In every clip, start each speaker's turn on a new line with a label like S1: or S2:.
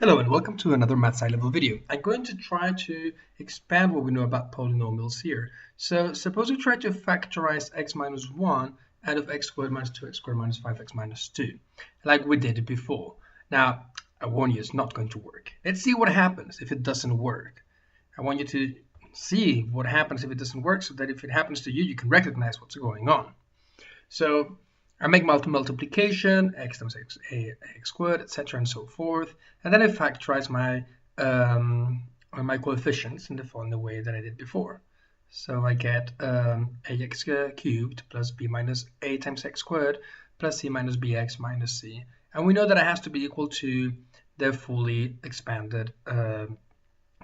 S1: Hello and welcome to another Maths High Level video. I'm going to try to expand what we know about polynomials here. So suppose we try to factorize x minus 1 out of x squared minus 2x squared minus 5x minus 2, like we did before. Now, I warn you, it's not going to work. Let's see what happens if it doesn't work. I want you to see what happens if it doesn't work so that if it happens to you, you can recognize what's going on. So I make multiplication, x times x squared, etc. and so forth, and then I factorize my my coefficients in the following way that I did before. So I get ax cubed plus b minus a times x squared plus c minus bx minus c, and we know that it has to be equal to the fully expanded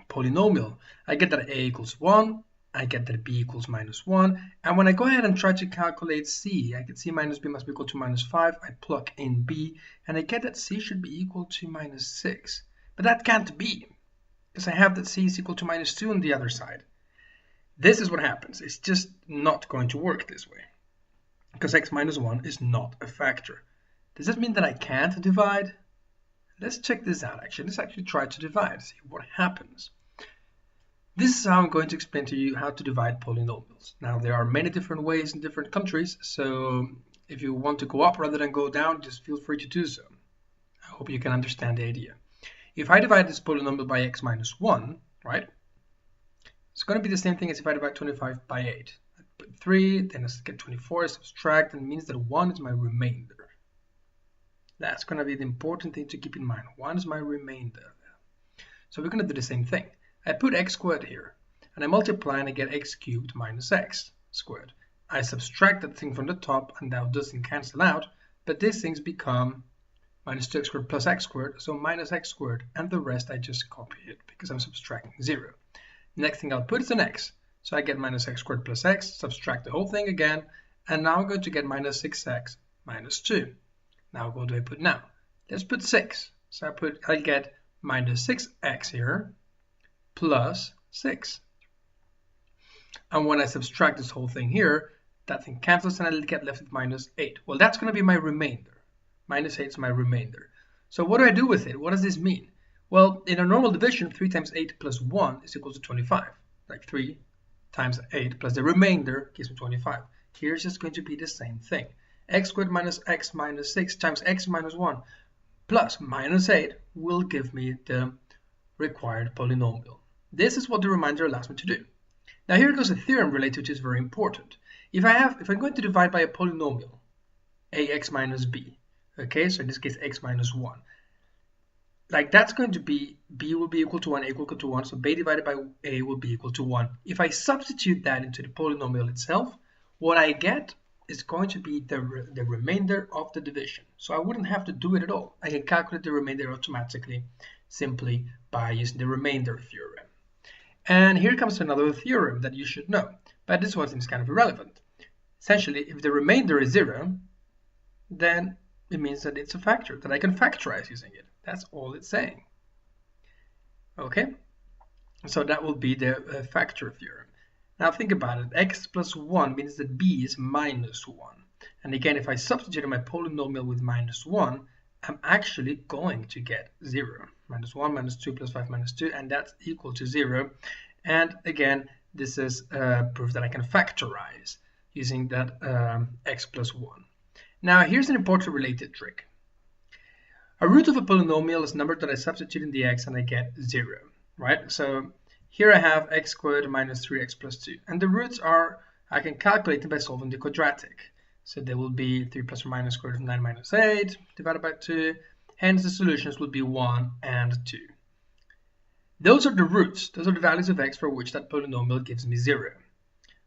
S1: polynomial. I get that a equals 1. I get that b equals minus 1, and when I go ahead and try to calculate c, I get c minus b must be equal to minus 5. I plug in b, and I get that c should be equal to minus 6. But that can't be, because I have that c is equal to minus 2 on the other side. This is what happens. It's just not going to work this way, because x minus 1 is not a factor. Does that mean that I can't divide? Let's check this out, actually. Let's actually try to divide, see what happens. This is how I'm going to explain to you how to divide polynomials. Now, there are many different ways in different countries, so if you want to go up rather than go down, just feel free to do so. I hope you can understand the idea. If I divide this polynomial by x minus 1, right, it's going to be the same thing as if I divide 25 by 8. I put 3, then I get 24, subtract, and it means that 1 is my remainder. That's going to be the important thing to keep in mind. 1 is my remainder. So we're going to do the same thing. I put x squared here, and I multiply and I get x cubed minus x squared. I subtract that thing from the top, and now doesn't cancel out, but these things become minus 2x squared plus x squared, so minus x squared, and the rest I just copy it because I'm subtracting 0. Next thing I'll put is an x, so I get minus x squared plus x, subtract the whole thing again, and now I'm going to get minus 6x minus 2. Now what do I put now? Let's put 6. So I'll get minus 6x here, plus 6. And when I subtract this whole thing here, that thing cancels and I'll get left with minus 8. Well, that's going to be my remainder. Minus 8 is my remainder. So what do I do with it? What does this mean? Well, in a normal division, 3 times 8 plus 1 is equal to 25. Like 3 times 8 plus the remainder gives me 25. Here's just going to be the same thing. X squared minus x minus 6 times x minus 1 plus minus 8 will give me the required polynomial. This is what the remainder allows me to do. Now here goes a theorem related, which is very important. If I'm going to divide by a polynomial, ax minus b, okay, so in this case x minus 1, like that's going to be b will be equal to 1, a equal to 1, so b divided by a will be equal to 1. If I substitute that into the polynomial itself, what I get is going to be the remainder of the division. So I wouldn't have to do it at all. I can calculate the remainder automatically simply by using the remainder theorem. And here comes another theorem that you should know, but this one is kind of irrelevant. Essentially, if the remainder is 0, then it means that it's a factor, that I can factorize using it. That's all it's saying. Okay, so that will be the factor theorem. Now think about it. X plus 1 means that b is minus 1. And again, if I substitute my polynomial with minus 1, I'm actually going to get 0. Minus 1 minus 2 plus 5 minus 2, and that's equal to 0. And again, this is proof that I can factorize using that x plus 1. Now here's an important related trick. A root of a polynomial is a number that I substitute in the x and I get 0, right? So here I have x squared minus 3x plus 2, and the roots are, I can calculate them by solving the quadratic. So they will be 3 plus or minus square root of 9 minus 8 divided by 2. Hence the solutions will be 1 and 2. Those are the roots. Those are the values of x for which that polynomial gives me 0.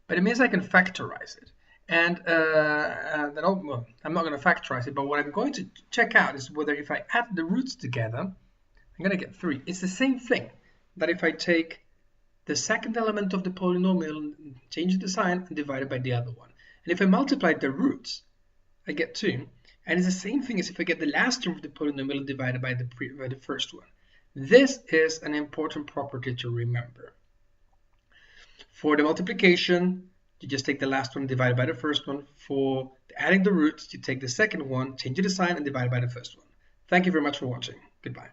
S1: But it means I can factorize it. And I'm not going to factorize it, but what I'm going to check out is whether if I add the roots together, I'm going to get 3. It's the same thing that if I take the second element of the polynomial, change the sign, and divide it by the other one. And if I multiply the roots, I get 2. And it's the same thing as if I get the last term of the polynomial divided by the first one. This is an important property to remember. For the multiplication, you just take the last one divided by the first one. For adding the roots, you take the second one, change the sign, and divide by the first one. Thank you very much for watching. Goodbye.